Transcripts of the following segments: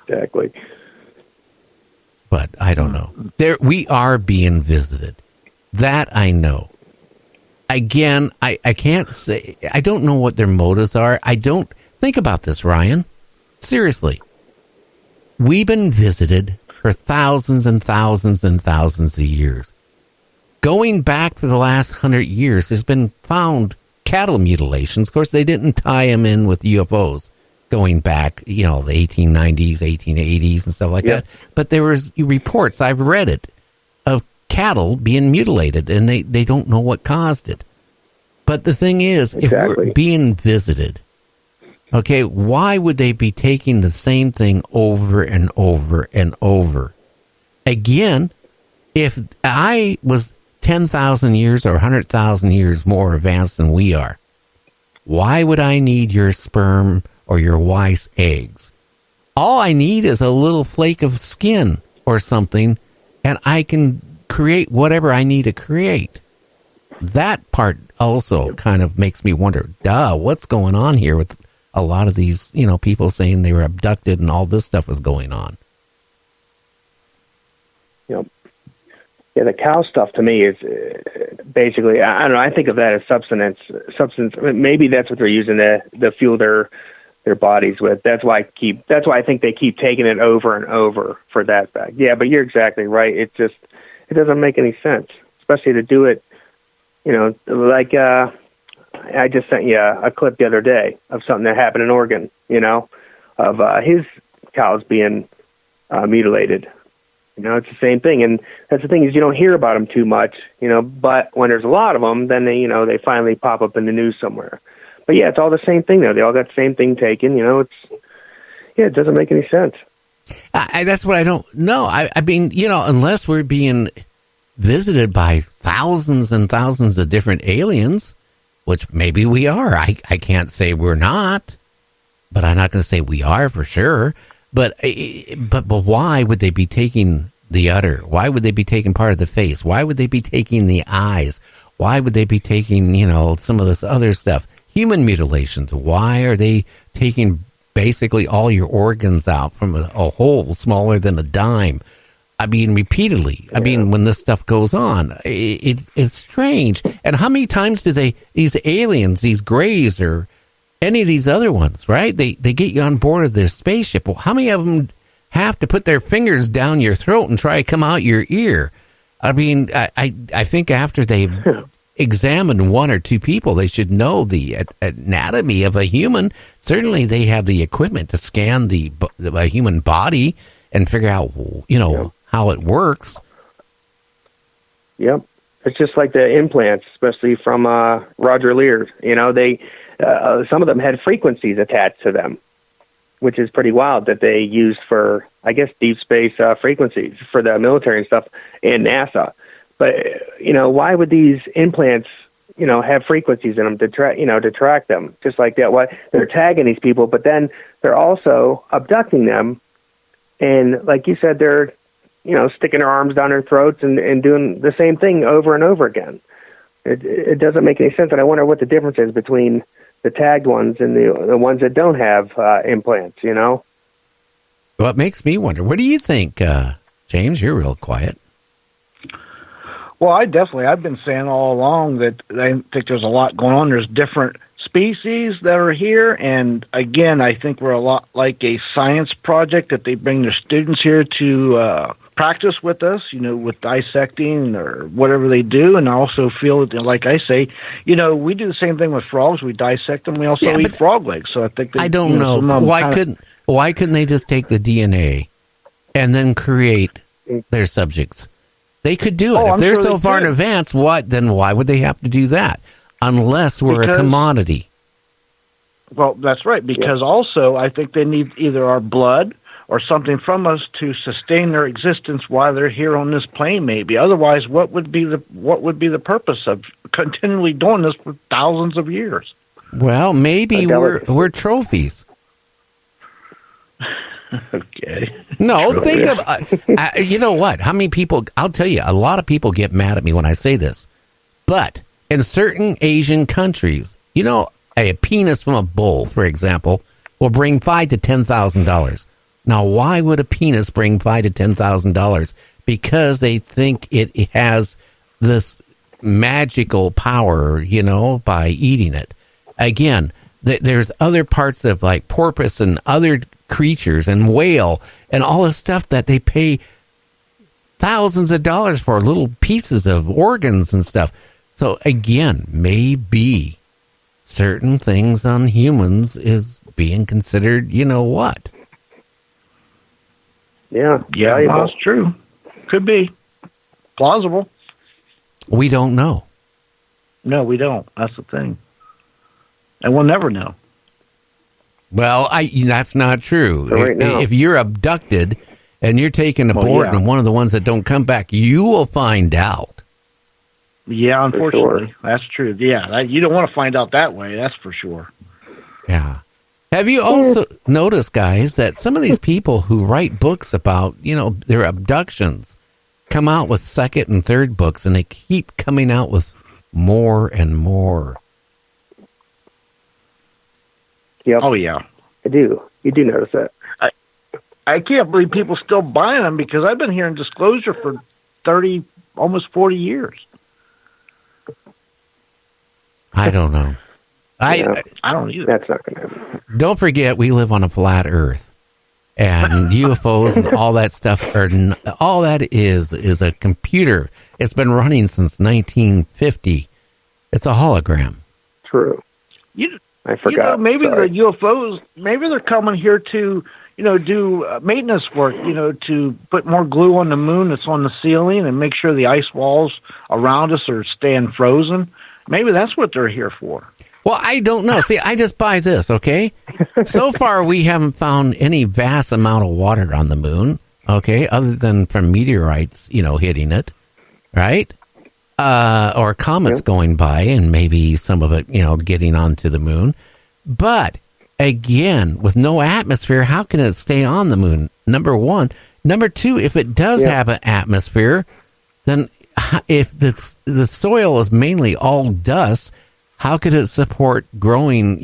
Exactly. But I don't know. We are being visited. That I know. Again, I can't say. I don't know what their motives are. I don't think about this, Ryan. Seriously. We've been visited for thousands and thousands and thousands of years. Going back to the last 100 years, there's been found cattle mutilations. Of course, they didn't tie them in with UFOs going back, the 1890s, 1880s and stuff like that. But there was reports, I've read it, of cattle being mutilated, and they don't know what caused it. But the thing is, if we're being visited, okay, why would they be taking the same thing over and over and over? Again, if I was 10,000 years or 100,000 years more advanced than we are, why would I need your sperm or your wife's eggs? All I need is a little flake of skin or something, and I can create whatever I need to create. That part also kind of makes me wonder, what's going on here with a lot of these, people saying they were abducted and all this stuff was going on. Yeah, the cow stuff to me is basically, I don't know, I think of that as substance. Maybe that's what they're using to fuel their bodies with. That's why I think they keep taking it over and over for that fact. Yeah, but you're exactly right. It doesn't make any sense, especially to do it, like I just sent you a clip the other day of something that happened in Oregon, of his cows being mutilated. It's the same thing. And that's the thing is you don't hear about them too much, but when there's a lot of them, then they finally pop up in the news somewhere. But yeah, it's all the same thing though. They all got the same thing taken, it doesn't make any sense. That's what I don't know. I mean, unless we're being visited by thousands and thousands of different aliens, which maybe we are. I can't say we're not, but I'm not going to say we are for sure. But why would they be taking the udder? Why would they be taking part of the face? Why would they be taking the eyes? Why would they be taking, some of this other stuff? Human mutilations. Why are they taking basically all your organs out from a hole smaller than a dime? I mean, repeatedly. Yeah. I mean, when this stuff goes on, it's strange. And how many times do these aliens, these Greys or any of these other ones, right? They get you on board of their spaceship. Well, how many of them have to put their fingers down your throat and try to come out your ear? I mean, I think after they've examined one or two people, they should know the anatomy of a human. Certainly, they have the equipment to scan the human body and figure out, how it works. Yep. It's just like the implants, especially from Roger Lear. They some of them had frequencies attached to them, which is pretty wild that they used for, I guess, deep space frequencies for the military and stuff and NASA. But, why would these implants, have frequencies in them to track them just like that? Why they're tagging these people, but then they're also abducting them. And like you said, they're, sticking their arms down their throats and doing the same thing over and over again. It doesn't make any sense. And I wonder what the difference is between the tagged ones and the ones that don't have implants, Well, it makes me wonder. What do you think, James? You're real quiet. Well, I've been saying all along that I think there's a lot going on. There's different species that are here, and again, I think we're a lot like a science project that they bring their students here to practice with us, with dissecting or whatever they do. And I also feel that, like I say, we do the same thing with frogs. We dissect them. We also eat frog legs. So I think I don't know why couldn't they just take the DNA and then create their subjects? They could do it. If they're so far in advance, why would they have to do that? Unless we're a commodity. Well, that's right, because also I think they need either our blood or something from us to sustain their existence while they're here on this plane, maybe. Otherwise, what would be the purpose of continually doing this for thousands of years? Well, maybe we're trophies. Okay. No, think of you know what? How many people? I'll tell you, a lot of people get mad at me when I say this, but in certain Asian countries, a penis from a bull, for example, will bring $5,000 to $10,000. Now, why would a penis bring $5,000 to $10,000? Because they think it has this magical power, by eating it. Again, there's other parts of like porpoise and other creatures and whale and all this stuff that they pay thousands of dollars for, little pieces of organs and stuff. So again, maybe certain things on humans is being considered, what? Yeah, that's true. Could be plausible. We don't know. No, we don't. That's the thing. And we'll never know. Well, that's not true. Right now. If you're abducted and you're taken aboard and one of the ones that don't come back, you will find out. Yeah, unfortunately. That's true. Yeah, you don't want to find out that way. That's for sure. Yeah. Have you also noticed, guys, that some of these people who write books about, their abductions come out with second and third books, and they keep coming out with more and more? Yep. Oh, yeah. I do. You do notice that. I can't believe people still buying them because I've been hearing disclosure for 30, almost 40 years. I don't know. I don't either. That's not going to happen. Don't forget, we live on a flat Earth, and UFOs and all that stuff all that is a computer. It's been running since 1950. It's a hologram. True. I forgot. Maybe Sorry. the UFOs, maybe they're coming here to, do maintenance work, to put more glue on the moon that's on the ceiling and make sure the ice walls around us are staying frozen. Maybe that's what they're here for. Well, I don't know. See, I just buy this, okay? So far, we haven't found any vast amount of water on the moon, okay, other than from meteorites, hitting it, right? Or comets going by and maybe some of it, getting onto the moon. But again, with no atmosphere, how can it stay on the moon? Number one. Number two, if it does have an atmosphere, then if the soil is mainly all dust, how could it support growing,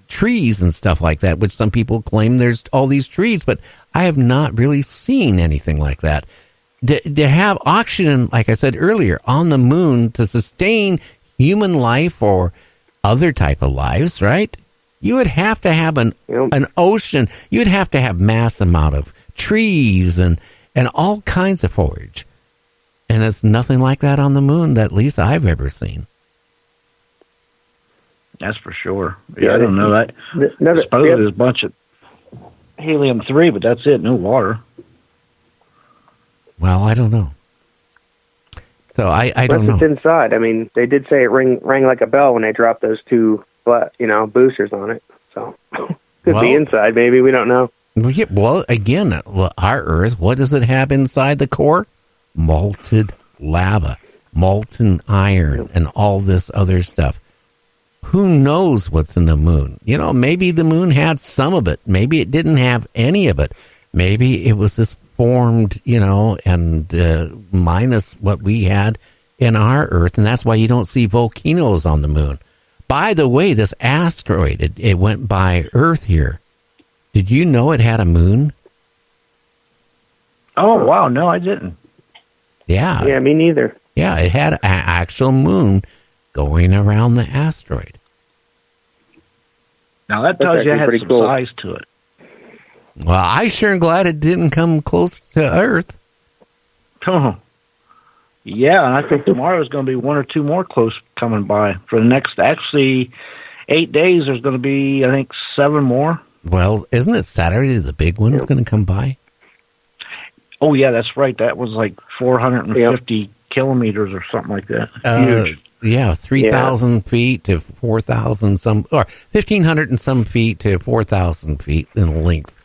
trees and stuff like that, which some people claim there's all these trees, but I have not really seen anything like that. To have oxygen, like I said earlier, on the moon to sustain human life or other type of lives, right? You would have to have an ocean. You would have to have mass amount of trees and all kinds of foliage. And it's nothing like that on the moon that at least I've ever seen. That's for sure. Yeah, I don't know that. I suppose there's a bunch of helium-3, but that's it. No water. Well, I don't know. So I don't know. It's inside. I mean, they did say it rang like a bell when they dropped those two, boosters on it. So could be inside. Maybe we don't know. Well, again, our Earth. What does it have inside the core? Molten lava, molten iron, and all this other stuff. Who knows what's in the moon? Maybe the moon had some of it. Maybe it didn't have any of it. Maybe it was just formed, and minus what we had in our Earth. And that's why you don't see volcanoes on the moon. By the way, this asteroid, it went by Earth here. Did you know it had a moon? Oh, wow. No, I didn't. Yeah. Yeah, me neither. Yeah, it had an actual moon going around the asteroid. Now, that tells you it had some size to it. Well, I sure am glad it didn't come close to Earth. Oh, yeah, and I think tomorrow is going to be one or two more close coming by. For the next, 8 days, there's going to be, I think, 7 more. Well, isn't it Saturday the big one's going to come by? Oh, yeah, that's right. That was like 450 kilometers or something like that. Huge. Yeah, 3,000 feet to 4,000 some, or 1,500 and some feet to 4,000 feet in length.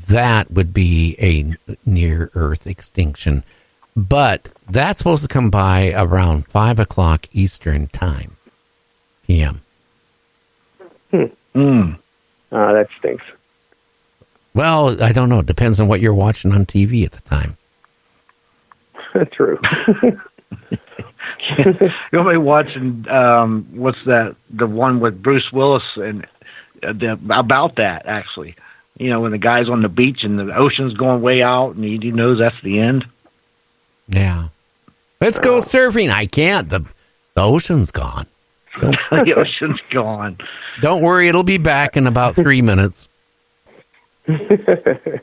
That would be a near-Earth extinction. But that's supposed to come by around 5 o'clock Eastern Time, p.m. That stinks. Well, I don't know. It depends on what you're watching on TV at the time. True. You'll be watching, what's that? The one with Bruce Willis and about that, actually. You know, when the guy's on the beach and the ocean's going way out, and he knows that's the end. Yeah. Let's go surfing. I can't. The ocean's gone. The ocean's gone. Don't worry, it'll be back in about 3 minutes. And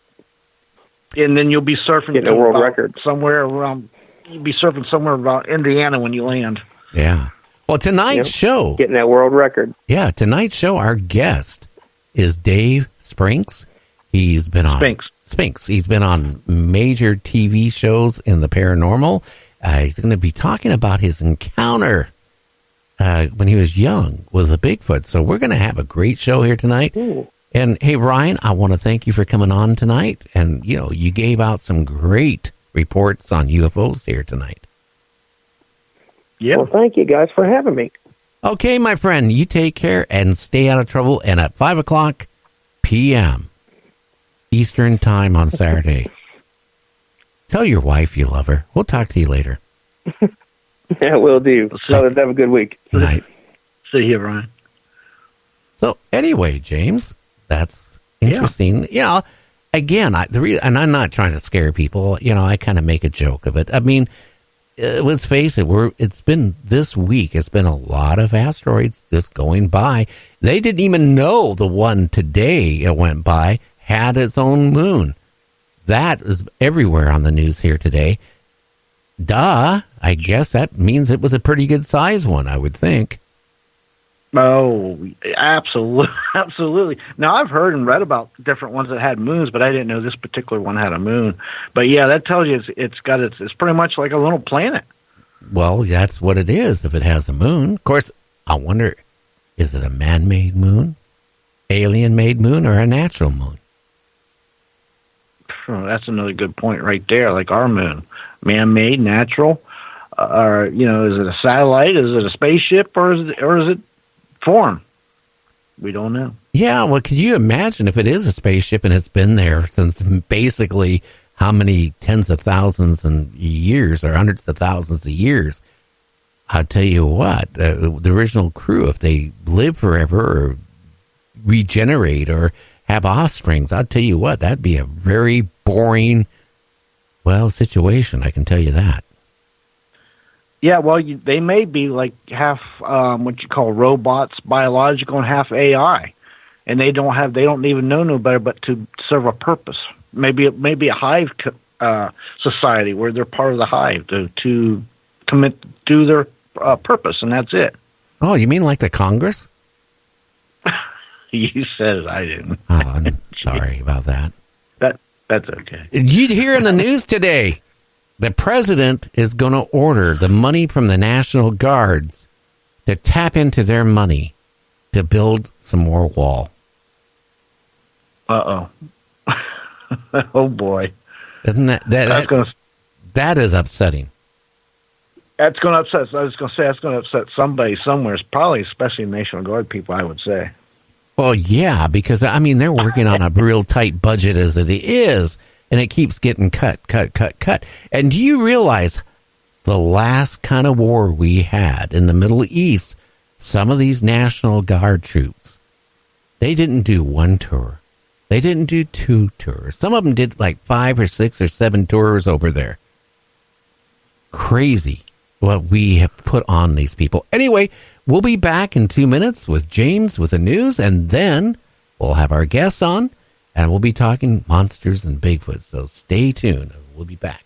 then you'll be surfing getting a world record somewhere around. You'll be surfing somewhere around Indiana when you land. Yeah. Well, tonight's show, getting that world record. Yeah, tonight's show, our guest is Dave Spinks. He's been on Spinks. He's been on major TV shows in the paranormal. He's going to be talking about his encounter when he was young with a Bigfoot. So we're going to have a great show here tonight. Ooh. And hey, Ryan, I want to thank you for coming on tonight. And, you know, you gave out some great reports on UFOs here tonight. Yeah. Well, thank you guys for having me. Okay, my friend, you take care and stay out of trouble. And at 5:00 p.m. Eastern time on Saturday, tell your wife you love her. We'll talk to you later. Yeah, will do. So have a good week. Good night. See you, Ryan. So anyway, James, that's interesting. Yeah. Again, and I'm not trying to scare people. You know, I kind of make a joke of it. I mean, let's face it. It's been this week. It's been a lot of asteroids just going by. They didn't even know the one today it went by had its own moon. That is everywhere on the news here today. Duh. I guess that means it was a pretty good size one, I would think. Oh, absolutely. Now, I've heard and read about different ones that had moons, but I didn't know this particular one had a moon. But yeah, that tells you it's pretty much like a little planet. Well, that's what it is if it has a moon. Of course, I wonder, is it a man-made moon, alien-made moon, or a natural moon? Oh, that's another good point right there, like our moon. Man-made, natural, or, you know, is it a satellite, is it a spaceship, or is it form? We don't know. Yeah, well, can you imagine if it is a spaceship and it's been there since basically how many tens of thousands of years or hundreds of thousands of years? I'll tell you what, the original crew, if they live forever or regenerate or have offsprings, I'll tell you what, that'd be a very boring, situation. I can tell you that. Yeah, well, they may be like half what you call robots, biological, and half AI, and they don't even know no better but to serve a purpose. Maybe a hive society where they're part of the hive to do their purpose, and that's it. Oh, you mean like the Congress? You said it, I didn't. Oh, I'm sorry about that. That's okay. You'd hear in the news today, the president is going to order the money from the National Guards to tap into their money to build some more wall. Uh-oh. Oh, boy. Isn't that is upsetting. That's going to upset. I was going to say that's going to upset somebody somewhere. Probably, especially National Guard people, I would say. Well, yeah, because, I mean, they're working on a real tight budget as it is, and it keeps getting cut. And do you realize the last kind of war we had in the Middle East, some of these National Guard troops, they didn't do one tour. They didn't do two tours. Some of them did like 5 or 6 or 7 tours over there. Crazy what we have put on these people. Anyway, we'll be back in 2 minutes with James with the news, and then we'll have our guest on, and we'll be talking monsters and Bigfoot. So stay tuned. We'll be back.